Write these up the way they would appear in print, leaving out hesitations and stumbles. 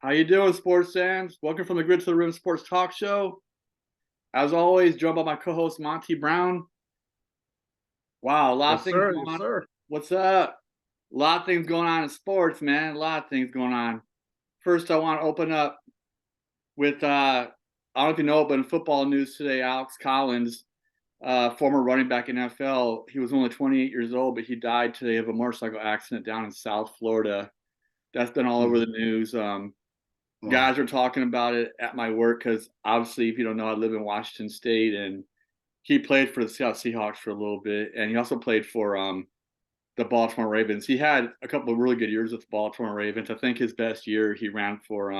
How you doing, sports fans? Welcome from the Grid to the Rim Sports Talk Show. As always, joined by my co-host Monty Brown. Wow, a lot of Yes, things sir. going Yes, on. sir. What's up? A lot of things going on in sports, man. A lot of things going on. First, I want to open up with I don't know if you know, but in football news today, Alex Collins, former running back in NFL, he was only 28 years old, but he died today of a motorcycle accident down in South Florida. That's been all over Hmm. the news. Wow. Guys were talking about it at my work because obviously, if you don't know, I live in Washington State, and he played for the Seattle Seahawks for a little bit, and he also played for the Baltimore Ravens. He had a couple of really good years with the Baltimore Ravens. I think his best year he ran for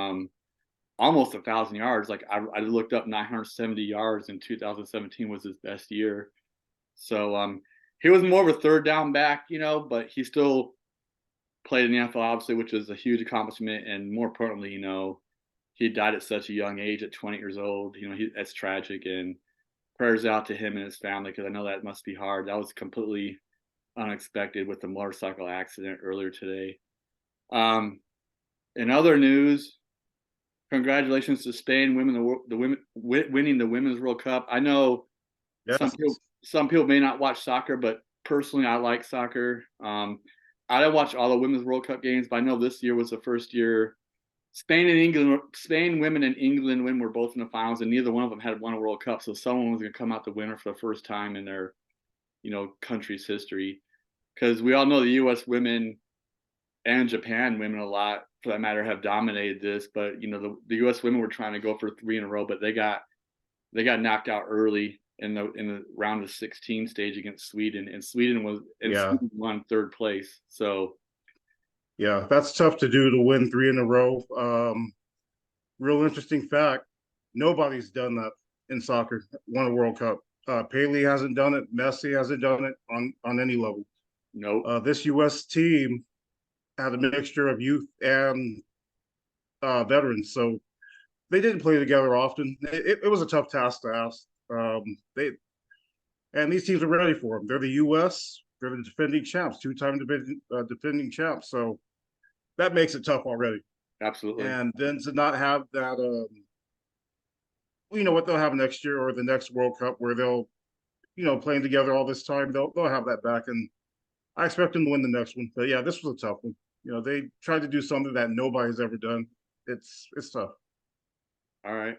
almost 1,000 yards. Like I looked up 970 yards in 2017 was his best year. So he was more of a third down back, but he still played in the NFL, obviously, which is a huge accomplishment. And more importantly, he died at such a young age at 20 years old. That's tragic. And prayers out to him and his family because I know that must be hard. That was completely unexpected with the motorcycle accident earlier today. Um, in other news, congratulations to Spain winning the Women's World Cup. I know some Yes. people some people may not watch soccer, but personally, I like soccer. I didn't watch all the Women's World Cup games, but I know this year was the first year Spain women and England women were both in the finals, and neither one of them had won a World Cup. So someone was going to come out the winner for the first time in their, country's history. Because we all know the U.S. women and Japan women a lot, for that matter, have dominated this. But the U.S. women were trying to go for three in a row, but they got knocked out early in the round of 16 stage against Sweden, and Yeah. Sweden won third place. So Yeah. That's tough to do to win three in a row. Real interesting fact. Nobody's done that in soccer, won a World Cup. Pele hasn't done it. Messi hasn't done it on any level. nope, This U.S. team had a mixture of youth and veterans. So they didn't play together often. It was a tough task to ask. They And these teams are ready for them. They're the U.S. They're the defending champs, two-time defending champs. So that makes it tough already. absolutely. And then to not have that, you know what they'll have next year or the next World Cup where they'll, playing together all this time. They'll have that back, and I expect them to win the next one. But yeah, this was a tough one. They tried to do something that nobody's ever done. It's tough. All right.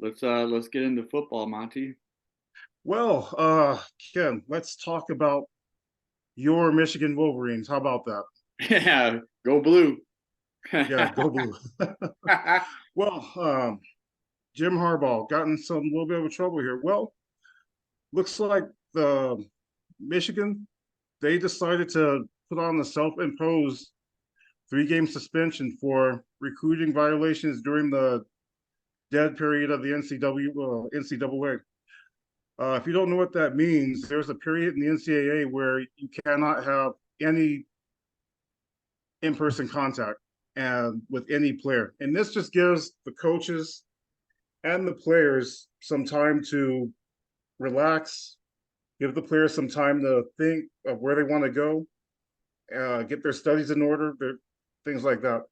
Let's get into football, Monty. Well, Ken, let's talk about your Michigan Wolverines. How about that? Yeah, go blue. Yeah, go blue. Well, Jim Harbaugh got in some little bit of trouble here. Well, looks like the Michigan they decided to put on a self-imposed three-game suspension for recruiting violations during the dead period of the NCAA. If you don't know what that means, there's a period in the NCAA where you cannot have any in-person contact and with any player, and this just gives the coaches and the players some time to relax, give the players some time to think of where they want to go, get their studies in order, things like that.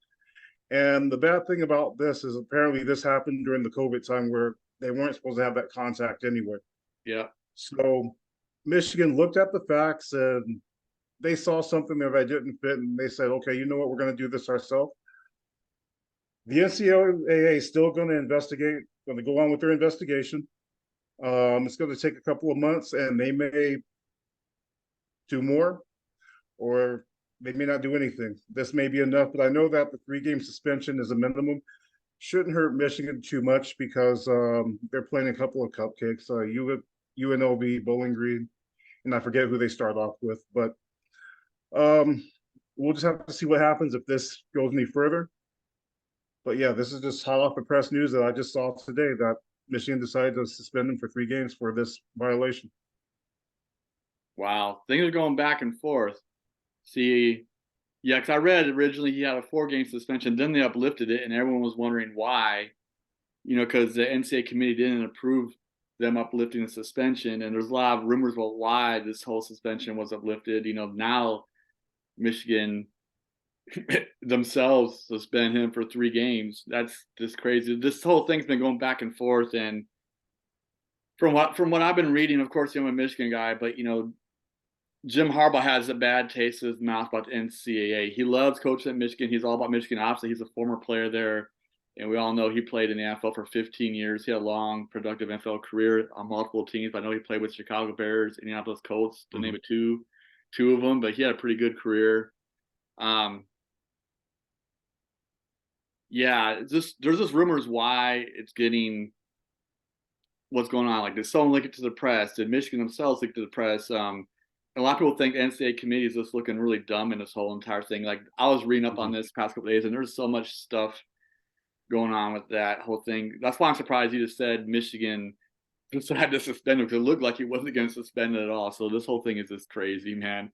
And the bad thing about this is apparently this happened during the COVID time where they weren't supposed to have that contact anyway. Yeah, So Michigan looked at the facts and they saw something there that didn't fit, and they said, okay, you know what, we're going to do this ourselves. The NCAA is still going to investigate, going to go on with their investigation. It's going to take a couple of months, and they may do more, or they may not do anything. This may be enough, but I know that the three-game suspension is a minimum. Shouldn't hurt Michigan too much because they're playing a couple of cupcakes. UNLV, Bowling Green, and I forget who they start off with, but um, we'll just have to see what happens if this goes any further. But yeah, this is just hot off the press news that I just saw today that Michigan decided to suspend him for 3 games for this violation. wow. Things are going back and forth. See, yeah, because I read originally he had a 4-game suspension, then they uplifted it, and everyone was wondering why. Because the NCAA committee didn't approve them uplifting the suspension, and there's a lot of rumors about why this whole suspension was uplifted. Now Michigan themselves suspend him for 3 games. That's just crazy. This whole thing's been going back and forth, and from what I've been reading, of course, I'm a Michigan guy, but Jim Harbaugh has a bad taste in his mouth about the NCAA. He loves coaching at Michigan. He's all about Michigan. Obviously, he's a former player there, and we all know he played in the NFL for 15 years. He had a long, productive NFL career on multiple teams. I know he played with Chicago Bears, Indianapolis Colts, to name it two of them, but he had a pretty good career. Um, yeah, there's just rumors why it's getting what's going on. Like, did someone leak it to the press? Did Michigan themselves leak it to the press? A lot of people think the NCAA committee is just looking really dumb in this whole entire thing. Like, I was reading up on this past couple of days, and there's so much stuff going on with that whole thing. That's why I'm surprised you just said Michigan decided to suspend him, because it looked like he wasn't going to suspend it at all. So this whole thing is just crazy, man.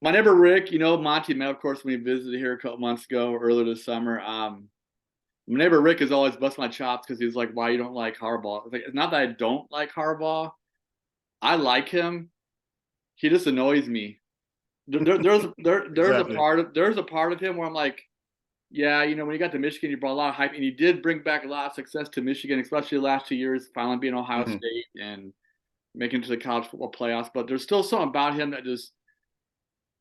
My neighbor Rick, Monty met, of course, when he visited here a couple months ago, earlier this summer. My neighbor Rick is always busting my chops because he's like, "Why you don't like Harbaugh?" It's like, it's not that I don't like Harbaugh. I like him. He just annoys me. There's a Exactly. part of him where I'm like, yeah, when you got to Michigan, you brought a lot of hype, and you did bring back a lot of success to Michigan, especially the last 2 years, finally being Ohio Mhm. State and making it to the college football playoffs. But there's still something about him that just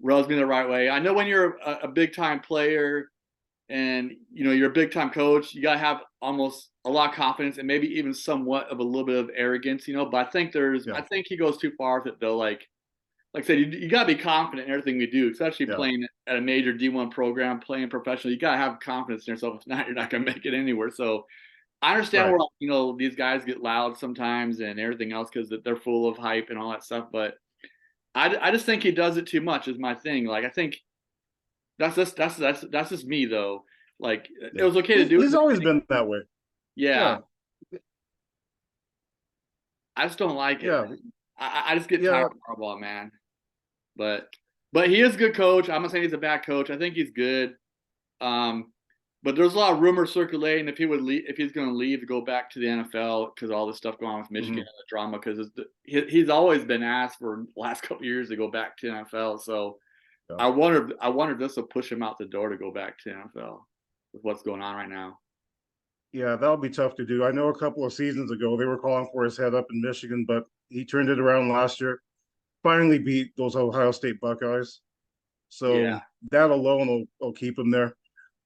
rubs me the right way. I know when you're a big time player and you're a big time coach, you gotta have almost a lot of confidence and maybe even somewhat of a little bit of arrogance. But I Yeah. think he goes too far with it though. Like I said, you got to be confident in everything we do, especially Yeah. playing at a major D1 program, playing professionally. You got to have confidence in yourself. If not, you're not going to make it anywhere. So I understand Right. where these guys get loud sometimes and everything else because they're full of hype and all that stuff. But I just think he does it too much. Is my thing. Like, I think that's just me though. Like, it Yeah. was okay to do it in He's the always beginning. been that way. Yeah, Yeah. I just don't like it. Yeah. I just get tired Yeah. of Harbaugh, man. But he is a good coach. I'm not saying he's a bad coach. I think he's good. Um, but there's a lot of rumors circulating if he's going to leave to go back to the NFL because all this stuff going on with Michigan Mhm. and the drama. Because he's always been asked for the last couple of years to go back to the NFL. So Yeah. I wonder if this will push him out the door to go back to the NFL with what's going on right now. Yeah, that'll be tough to do. I know a couple of seasons ago they were calling for his head up in Michigan, but he turned it around last year. Finally beat those Ohio State Buckeyes. So Yeah. that alone will keep him there.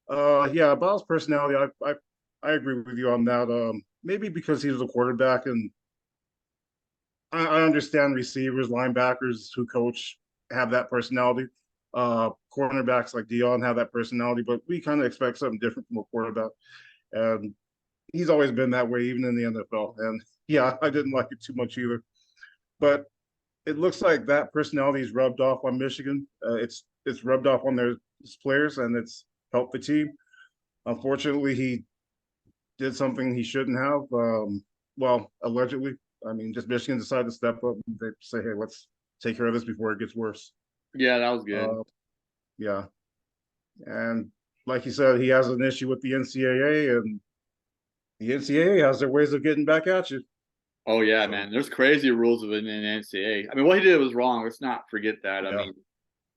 Yeah, about his personality, I agree with you on that. Maybe because he was a quarterback, and I understand receivers, linebackers who coach have that personality. Cornerbacks like Dion have that personality, but we kind of expect something different from a quarterback. And he's always been that way, even in the NFL. And yeah, I didn't like it too much either. But it looks like that personality is rubbed off on Michigan. It's rubbed off on their players, and it's helped the team. Unfortunately, he did something he shouldn't have. Well, allegedly. I mean, just Michigan decided to step up and they say, "Hey, let's take care of this before it gets worse." Yeah, that was good. Uh, yeah, and like you said, he has an issue with the NCAA, and the NCAA has their ways of getting back at you. Oh yeah, So man. There's crazy rules of an NCAA. I mean, what he did was wrong. Let's not forget that. I yeah, mean,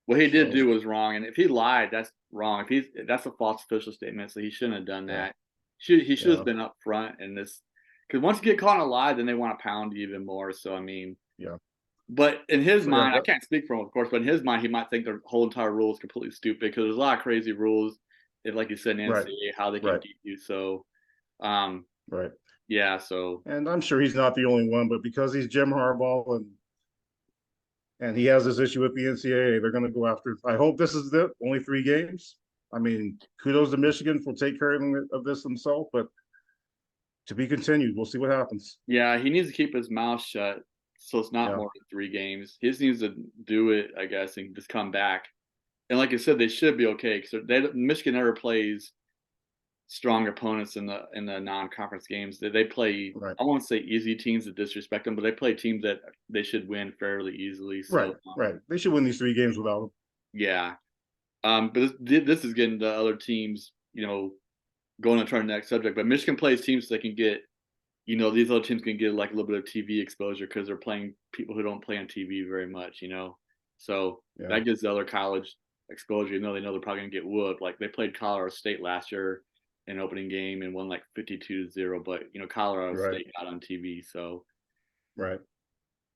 what he did so do was wrong, and if he lied, that's wrong. That's a false official statement, so he shouldn't have done yeah, that. He should have yeah, been upfront in this, because once you get caught in a lie, then they want to pound you even more. So I mean, yeah. but in his So yeah, mind, I can't speak for him, of course, but in his mind, he might think the whole entire rule is completely stupid because there's a lot of crazy rules. If, like you said, in right, NCAA, how they can right, beat you. So, um, right. yeah. So And I'm sure he's not the only one, but because he's Jim Harbaugh and he has this issue with the NCAA, they're going to go after. I hope this is the only 3 games. I mean, kudos to Michigan for take care of this themselves, but to be continued. We'll see what happens. yeah, he needs to keep his mouth shut so it's not Yeah, more than 3 games. He just needs to do it, I guess, and just come back. And like I said, they should be okay because Michigan never plays strong opponents in the non-conference games. They play, right, I won't say easy teams that disrespect them, but they play teams that they should win fairly easily. right, So right. They should win these 3 games without him. yeah, but this is getting the other teams, going to try the next subject. But Michigan plays teams so they can get, these other teams can get like a little bit of TV exposure because they're playing people who don't play on TV very much. So Yeah, that gives the other college exposure, even though they know they're probably gonna get whooped. Like they played Colorado State last year in opening game and won like 52-0, but Colorado Right. State got on TV, so Right.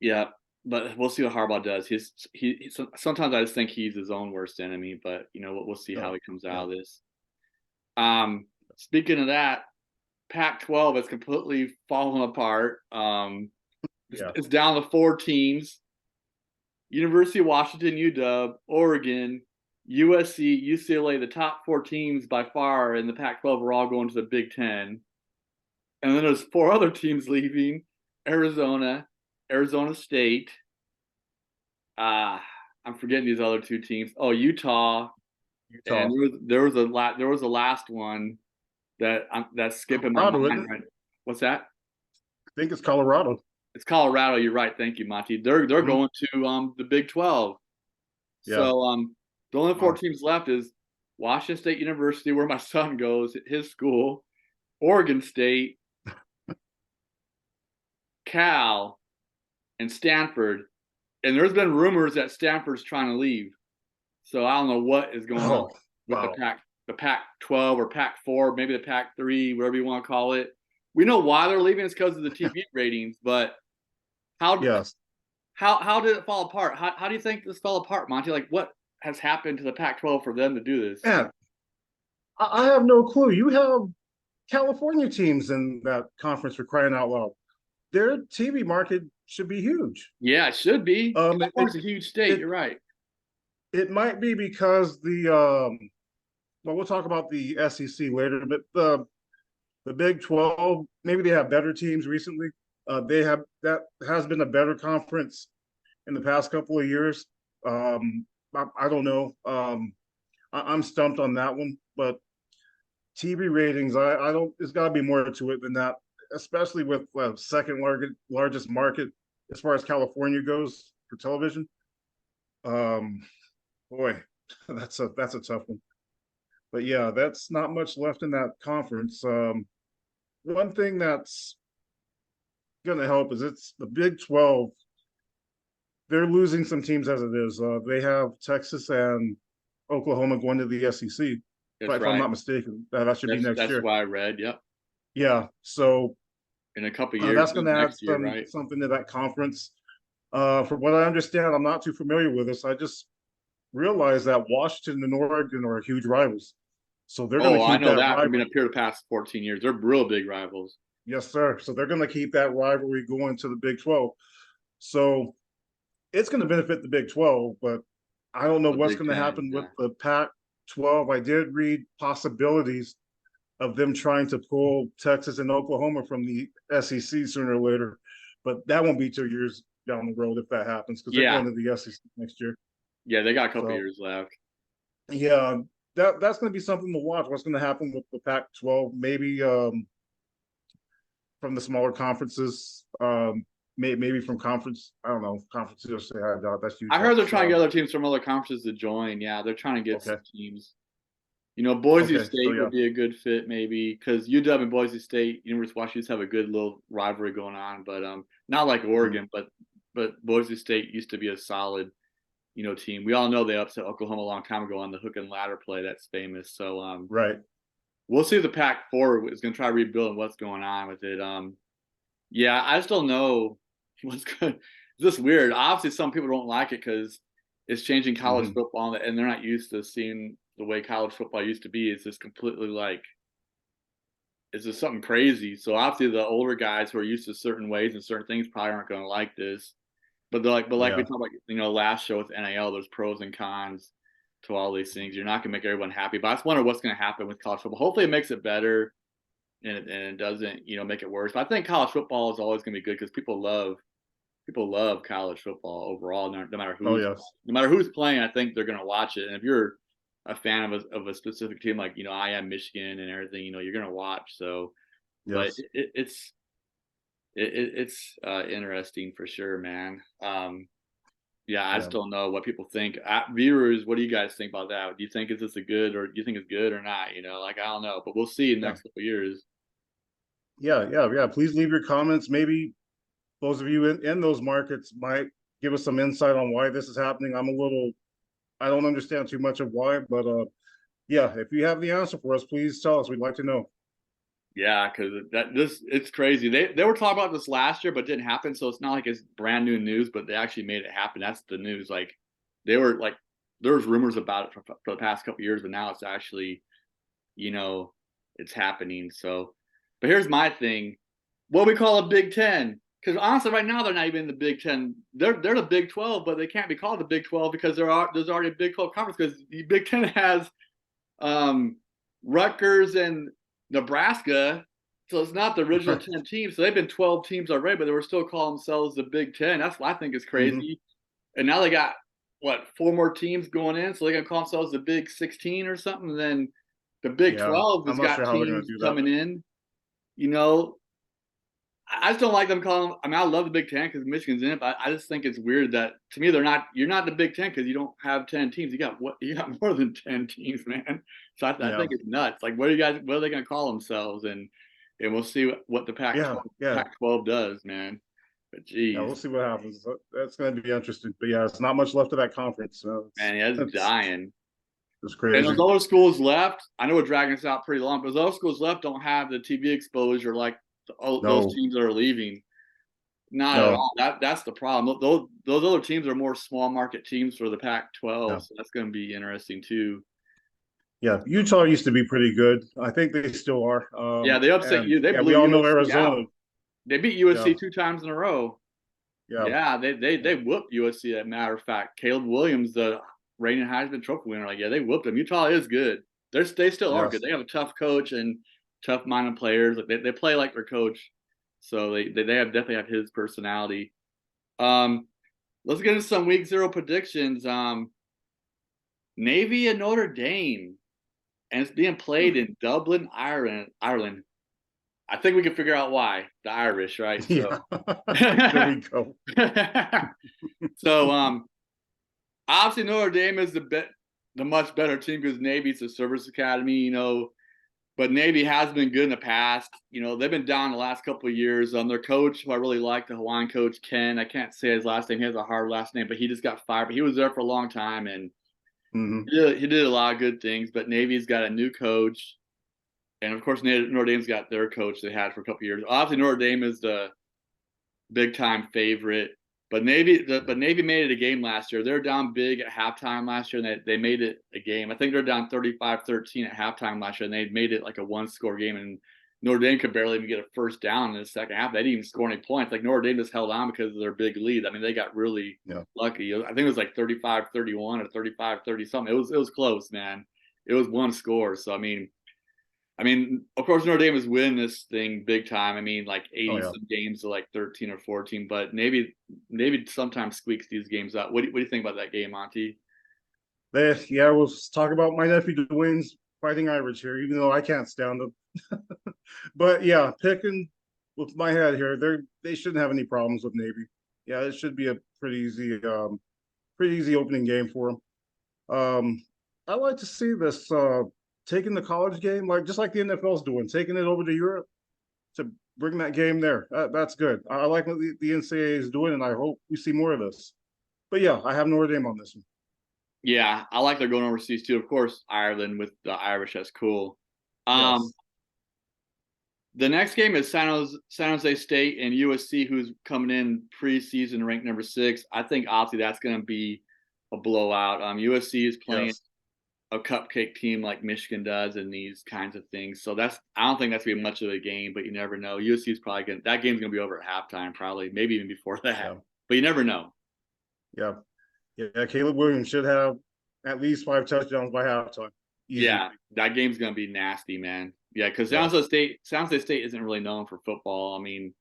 yeah. But we'll see what Harbaugh does. Sometimes I just think he's his own worst enemy, but we'll see how No. he comes Yeah. out of this. Speaking of that, Pac-12 has completely fallen apart. Yeah. It's down to 4 teams: University of Washington, UW, Oregon, USC, UCLA. The top 4 teams by far in the Pac-12 are all going to the Big Ten, and then there's 4 other teams leaving: Arizona, Arizona State. I'm forgetting these other 2 teams. Oh, Utah, Utah. and there was a last one that's skipping my Colorado, isn't mind. it? Right? What's that? I think it's Colorado. It's Colorado. You're right. Thank you, Monty. They're Mhm. going to the Big 12. Yeah. So the only 4 Wow. teams left is Washington State University, where my son goes, his school, Oregon State, Cal, and Stanford. And there's been rumors that Stanford's trying to leave. So I don't know what is going on Oh, with wow. the Pac-12 or Pac-4, maybe the Pac-3, whatever you want to call it. We know why they're leaving. It's because of the TV ratings, but how Yes. how did it fall apart? How do you think this fell apart, Monty? Like, what has happened to the Pac-12 for them to do this? Man, I have no clue. You have California teams in that conference, for crying out loud. Their TV market should be huge. Yeah, it should be. Um, it California's a huge state. it You're right. it might be because well, we'll talk about the SEC later, but the Big 12, maybe they have better teams recently. That has been a better conference in the past couple of years. I don't know. I'm stumped on that one, but TV ratings, I don't. There's got to be more to it than that, especially with second largest market as far as California goes for television. Um, Boy, that's a tough one. But yeah, that's not much left in that conference. One thing that's going to help is it's the Big 12. They're losing some teams as it is. They have Texas and Oklahoma going to the SEC. That's If I'm right. not mistaken, that should be next That's year. what I read. Yep. Yeah, so In a couple of years, that's going to add next year, right? something to that conference. From what I understand, I'm not too familiar with this. I just realized that Washington and Oregon are huge rivals, so they're going Oh, to I keep know that that from being rivalry. up here the past 14 years. They're real big rivals. Yes, sir. So they're going to keep that rivalry going to the Big 12. So it's going to benefit the Big 12, but I don't know The what's Big going to Ten, happen with yeah. the Pac 12. I did read possibilities of them trying to pull Texas and Oklahoma from the SEC sooner or later, but that won't be 2 years down the road if that happens because they're Yeah, going to the SEC next year. yeah, they got a couple So years left. yeah, that's going to be something to watch. What's going to happen with the Pac-12? Maybe from the smaller conferences, maybe from conference. I don't know. Conferences say I doubt that's I heard they're UTEP's. trying to get other teams from other conferences to join. Yeah, they're trying to get Okay. some teams. Boise Okay. So State yeah. would be a good fit maybe because UW and Boise State, University of Washington, have a good little rivalry going on, but not like Mhm. Oregon, but Boise State used to be a solid team. We all know they upset Oklahoma a long time ago on the hook and ladder play that's famous. So Right. we'll see if the Pac-4 is going to try to rebuild and what's going on with it. Yeah, I just don't know what's good. It's just weird. Obviously, some people don't like it because it's changing college Hmm. football, and they're not used to seeing the way college football used to be. It's just completely like it's just something crazy. So obviously, the older guys who are used to certain ways and certain things probably aren't going to like this. But like we Yeah. talked about, last show with NIL, there's pros and cons to all these things. You're not going to make everyone happy, but I just wonder what's going to happen with college football. Hopefully, it makes it better and it doesn't, make it worse. But I think college football is always going to be good because people love college football overall. No matter Oh who's yes. no matter who's playing, I think they're going to watch it. And if you're a fan of a specific team, like I am Michigan and everything, you're going to watch. So, but Yes. it's interesting for sure, man. Yeah, I Yeah. just don't know what people think. Viewers, what do you guys think about that? Do you think is this a good, or do you think it's good or not? Like I don't know, but we'll see in the Yeah. next couple of years. Yeah. Please leave your comments. Maybe those of you in those markets might give us some insight on why this is happening. I'm a little I don't understand too much of why, but yeah, if you have the answer for us, please tell us. We'd like to know. Yeah, because it's crazy. They were talking about this last year, but it didn't happen. So it's not like it's brand new news, but they actually made it happen. That's the news. Like they were like there was rumors about it for the past couple of years, but now it's actually you know it's happening. So, but here's my thing: what we call a Big Ten. Because honestly, right now they're not even in the Big Ten. They're the Big 12, but they can't be called the Big 12 because there's already a Big 12 conference. Because the Big Ten has um, Rutgers and Nebraska. So it's not the original 10 teams. So they've been 12 teams already, but they were still calling themselves the Big Ten. That's what I think is Hmm. crazy. And now they got what 4 more teams going in, so they're gonna call themselves the Big 16 or something. And then the Big Yeah, 12 I'm has not got sure how they're going teams to do that. coming in. You know, I just don't like them calling. I mean, I love the Big Ten because Michigan's in it, but I just think it's weird that to me they're not. You're not the Big Ten because you don't have 10 teams. You got what? You got more than 10 teams, man. So I Yeah, think it's nuts. Like, what are you guys? What are they going to call themselves? And we'll see what the yeah, yeah, Pac-12 does, man. But yeah. geez, We'll see what happens. That's going to be interesting. But yeah, it's not much left of that conference. So man, yeah, it's dying. it's And those crazy. other schools left. I know we're dragging this out pretty long, but those other schools left don't have the TV exposure like those No, teams that are leaving. Not at no, all. That's the problem. Those other teams are more small market teams for the yeah, Pac-12, so that's going to be interesting too. yeah. Utah used to be pretty good. I think they still are. Yeah, they upset And you. They yeah, blew we all know USC Arizona. out. They beat Yeah, USC 2 times in a row. yeah, Yeah, yeah, they whooped USC. As a matter of fact, Caleb Williams, the reigning Heisman Trophy winner, like yeah, they whooped them. Utah is good. They still are good. yes. They have a tough coach and tough minded players. They play like their coach, so they have definitely have his personality. Um, let's get into some week 0 predictions. Navy and Notre Dame, and it's being played in Dublin, Ireland. Ireland. I think we can figure out why the Irish, right? So, Yeah. There we go. so obviously Notre Dame is the much better team because Navy's a service academy, but Navy has been good in the past. They've been down the last couple of years. Their coach, who I really like, the Hawaiian coach Ken. I can't say his last name. He has a hard last name, but he just got fired. But he was there for a long time, and Hmm. he did a lot of good things. But Navy's got a new coach. And of course, Notre Dame's got their coach they had for a couple of years. Obviously, Notre Dame is the big time favorite, but Navy made it a game last year. They're down big at halftime last year, and they made it a game. I think they're down 35-13 at halftime last year, and they made it like a 1-score game. And Notre Dame could barely even get a first down in the second half. They didn't even score any points. Like Notre Dame just held on because of their big lead. I mean, they got really Yeah. lucky. I think it was like 35-31 or 35-30 something. It was close, man. It was 1 score. So I mean, of course, Notre Dame is winning this thing big time. I mean, like Oh 80 yeah. some games to like 13 or 14, but Navy sometimes squeaks these games out. What do you think about that game, Monty? Yeah, we'll talk about my nephew Dwayne's fighting Irish here, even though I can't stand them. But yeah, picking with my head here, they shouldn't have any problems with Navy. Yeah, it should be a pretty easy opening game for them. I like to see this taking the college game, like just like the NFL's doing, taking it over to Europe to bring that game there. That's good. I like what the NCAA is doing, and I hope we see more of this. But yeah, I have Notre Dame on this one. Yeah, I like they're going overseas too. Of course, Ireland with the Irish, that's cool. Um, Yes. the next game is San Jose State and USC, who's coming in preseason ranked number 6. I think obviously that's going to be a blowout. USC is playing Yes. a cupcake team like Michigan does and these kinds of things. So I don't think that's gonna be much of a game, but you never know. USC is probably that game's gonna be over at halftime, probably, maybe even before that. Yeah. But you never know. Yeah. Yeah. Caleb Williams should have at least 5 touchdowns by halftime. Easy. Yeah, that game's gonna be nasty, man. Yeah, because Yeah. San Jose State isn't really known for football. I mean,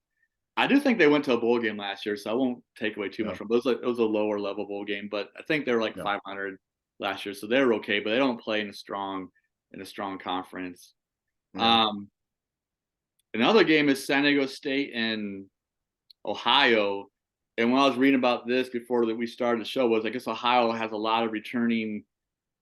I do think they went to a bowl game last year, so I won't take away too Yeah. much from it. It was a lower level bowl game, but I think they were like Yeah. 500 last year, so they were okay. But they don't play in a strong conference. Yeah. Um, Another game is San Diego State and Ohio. And when I was reading about this before that we started the show was I guess Ohio has a lot of returning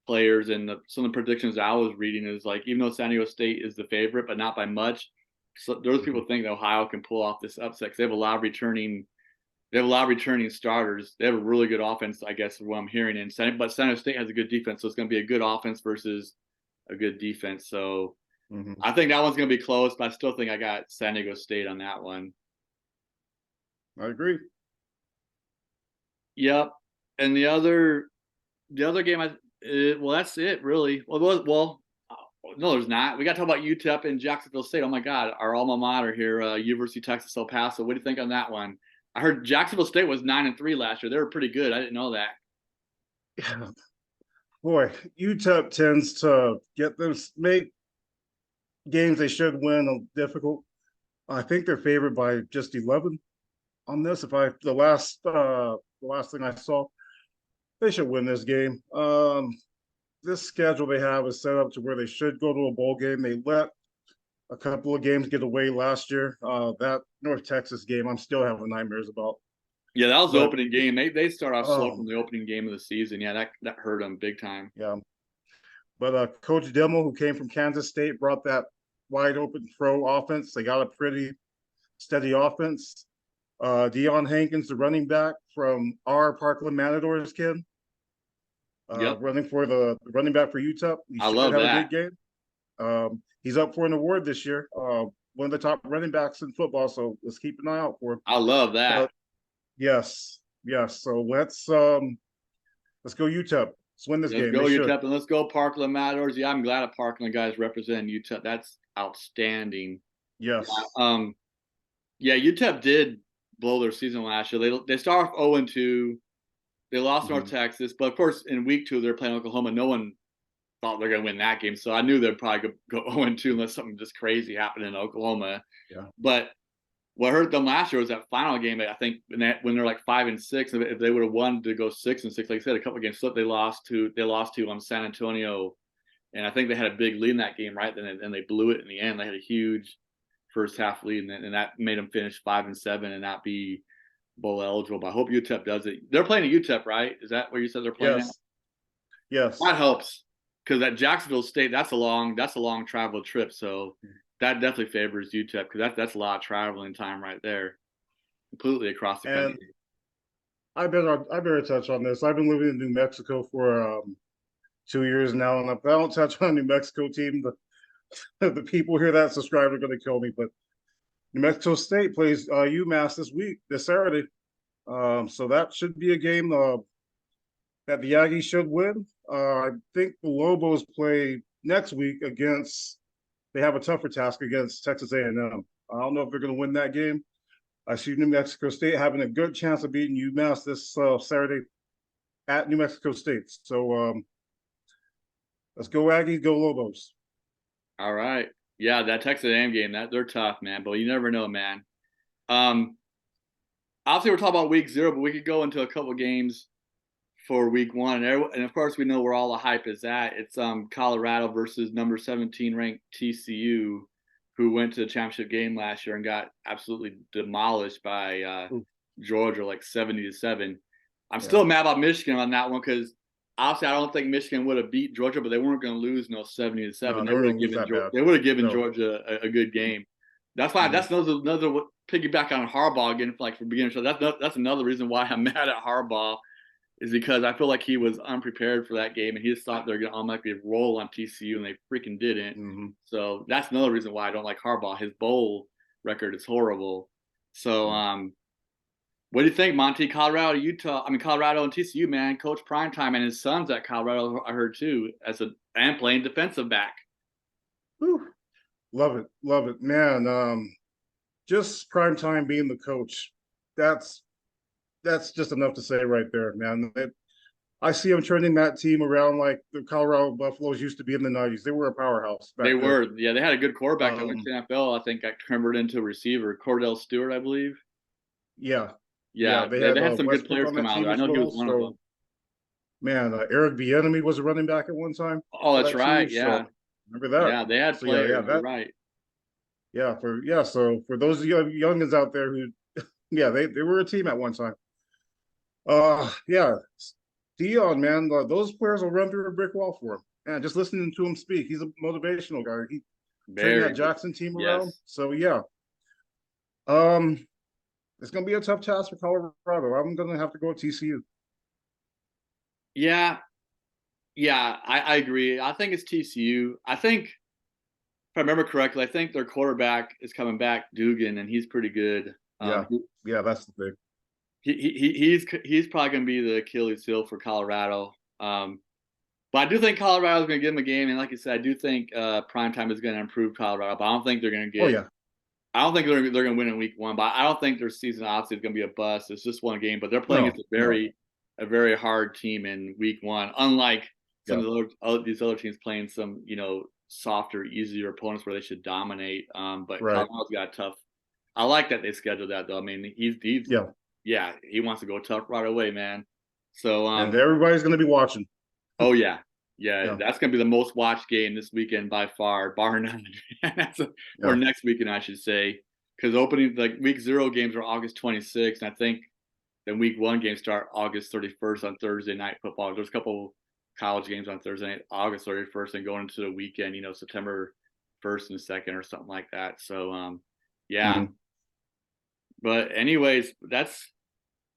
players, and some of the predictions I was reading is like even though San Diego State is the favorite, but not by much, so those Mhm. people think that Ohio can pull off this upset because they have a lot of returning They have a lot of returning starters. They have a really good offense, I guess, is what I'm hearing. But San Jose State has a good defense, so it's going to be a good offense versus a good defense. So I think that one's going to be close, but I still think I got San Diego State on that one. I agree. Yep. And the other game, well, that's it really. Well, no, there's not. We got to talk about UTEP and Jacksonville State. Oh my God, our alma mater here, University of Texas El Paso. What do you think on that one? I heard Jacksonville State was 9-3 last year. They were pretty good. I didn't know that. Yeah. Boy, UTEP tends to make games they should win difficult. I think they're favored by just 11 on this. The last thing I saw, they should win this game. This schedule they have is set up to where they should go to a bowl game. They let a couple of games get away last year. That North Texas game, I'm still having nightmares about. Yeah, that was the opening game. They start off slow from the opening game of the season. Yeah, that hurt them big time. Yeah, but Coach Dimmel, who came from Kansas State, brought that wide open throw offense. They got a pretty steady offense. Deion Hankins, the running back from our Parkland Matadors kid, running for the running back for UTEP. I love that. A good game. He's up for an award this year. One of the top running backs in football, so let's keep an eye out for him. I love that. Yes. So let's go UTEP. Let's win this game. Let's go UTEP and let's go Parkland Matadors. Yeah, I'm glad a Parkland guys representing UTEP. That's outstanding. Yes. Yeah, UTEP did blow their season last year. They start off 0-2. They lost North Texas, but of course in week 2 they're playing Oklahoma. No one thought they're going to win that game, so I knew they'd probably go 0-2 unless something just crazy happened in Oklahoma. Yeah. But what hurt them last year was that final game. I think when they're like 5-6, if they would have won to go 6-6, like I said, a couple of games slipped. They lost to San Antonio, and I think they had a big lead in that game, right? And they blew it in the end. They had a huge first half lead, and that made them finish 5-7 and not be bowl eligible. But I hope UTEP does it. They're playing at UTEP, right? Is that where you said they're playing? Yes. Yes. That helps because at Jacksonville State, that's a long travel trip. So that definitely favors UTEP because that's a lot of traveling time right there, completely across the country. I better touch on this. I've been living in New Mexico for 2 years now, and if I don't touch on the New Mexico team, the people here that subscribe are going to kill me. But New Mexico State plays UMass this Saturday, so that should be a game that the Aggies should win. I think the Lobos play next week against. They have a tougher task against Texas A&M. I don't know if they're going to win that game. I see New Mexico State having a good chance of beating UMass this Saturday at New Mexico State. So let's go Aggies, go Lobos. All right. Yeah, that Texas A&M game, they're tough, man. But you never know, man. Obviously, we're talking about week 0, but we could go into a couple games for week 1. And of course, we know where all the hype is at. It's Colorado versus number 17 ranked TCU, who went to the championship game last year and got absolutely demolished by Georgia, like 70-7. I'm still mad about Michigan on that one because obviously I don't think Michigan would have beat Georgia, but they weren't going to lose 70-7. No, they would have given Georgia a good game. That's why. That's another piggyback on Harbaugh again, like from beginning. So that's another reason why I'm mad at Harbaugh. Is because I feel like he was unprepared for that game, and he just thought they're going to automatically roll on TCU, and they freaking didn't. So that's another reason why I don't like Harbaugh. His bowl record is horrible. So, what do you think, Monty? Colorado and TCU, man. Coach Primetime and his son's at Colorado, I heard too, and playing defensive back. Whew. Love it, man. Just Primetime being the coach. That's just enough to say right there, man. I see them turning that team around like the Colorado Buffaloes used to be in the 90s. They were a powerhouse back then. Yeah. They had a good quarterback that went to the NFL. I think got converted into a receiver, Cordell Stewart, I believe. Yeah. They had some good players come out. I know he was one of them. Man, Eric Bieniemy was a running back at one time. Oh, that's right. Yeah. So remember that? Yeah, they had players. You're right. Yeah, so for those youngins out there who they were a team at one time. Deion, man, those players will run through a brick wall for him. And just listening to him speak, he's a motivational guy. He turned that Jackson team around. So It's going to be a tough task for Colorado. I'm going to have to go with TCU. Yeah, yeah, I agree. I think it's TCU. I think, if I remember correctly, I think their quarterback is coming back, Dugan, and he's pretty good. Yeah, yeah, that's the thing. He's probably going to be the Achilles heel for Colorado. But I do think Colorado's going to give him a game, and like I said, I do think primetime is going to improve Colorado. But I don't think they're going to Oh get. yeah, I don't think they're going to win in week 1. But I don't think their season obviously is going to be a bust. It's just one game, but they're playing no, against no, a very hard team in week 1. Unlike some yeah, of the these other teams playing some softer, easier opponents where they should dominate. But right, Colorado's got a tough. I like that they scheduled that though. I mean, he's yeah, yeah, he wants to go tough right away, man. So and everybody's going to be watching. oh yeah, yeah, Yeah, that's gonna be the most watched game this weekend by far, bar none. Or yeah, next weekend, I should say, because opening like week 0 games are August 26th, and I think then week 1 games start August 31st on Thursday night football. There's a couple college games on Thursday night, August 31st, and going into the weekend, September 1st and 2nd or something like that. So yeah. mhm. But anyways, that's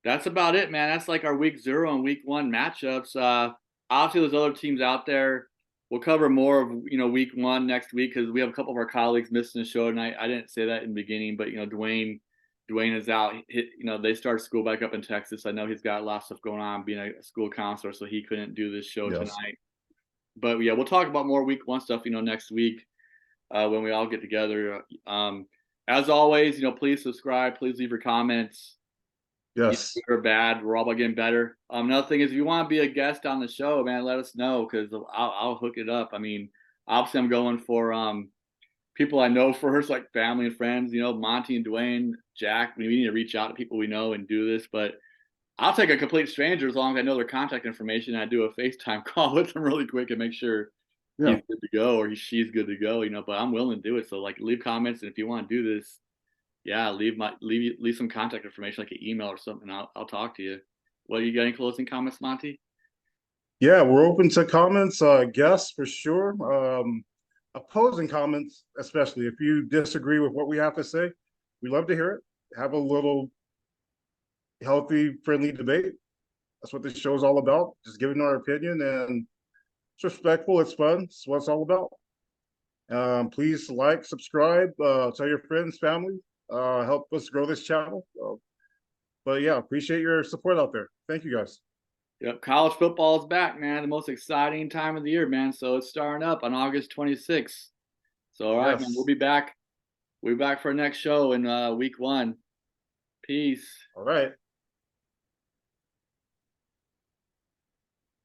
about it, man. That's like our week 0 and week 1 matchups. Obviously, there's other teams out there. We'll cover more of week 1 next week because we have a couple of our colleagues missing the show tonight. I didn't say that in the beginning, but Dwayne is out. They start school back up in Texas. I know he's got a lot of stuff going on being a school counselor, so he couldn't do this show Yes, tonight. But yeah, we'll talk about more week 1 stuff, next week when we all get together. As always, please subscribe. Please leave your comments. yes, Good or bad, we're all about getting better. Another thing is, if you want to be a guest on the show, man, let us know because I'll hook it up. I mean, obviously, I'm going for people I know first, like family and friends. Monty and Dwayne, Jack. We need to reach out to people we know and do this. But I'll take a complete stranger as long as I know their contact information. And I do a FaceTime call with them really quick and make sure yeah. he's good to go or she's good to go. But I'm willing to do it. So like, leave comments, and if you want to do this, yeah, leave some contact information, like an email or something. I'll talk to you. Well, you got any closing comments, Monty? Yeah, we're open to comments, guests for sure. Opposing comments, especially if you disagree with what we have to say, we love to hear it. Have a little healthy, friendly debate. That's what this show is all about. Just giving our opinion, and it's respectful. It's fun. It's what it's all about. Please like, subscribe, tell your friends, family, help us grow this channel. But yeah, appreciate your support out there. Thank you guys. Yep, college football is back, man. The most exciting time of the year, man. So it's starting up on August 26th. So all right, man, we'll Yes. be back. We'll be back for our next show in week 1. Peace. All right.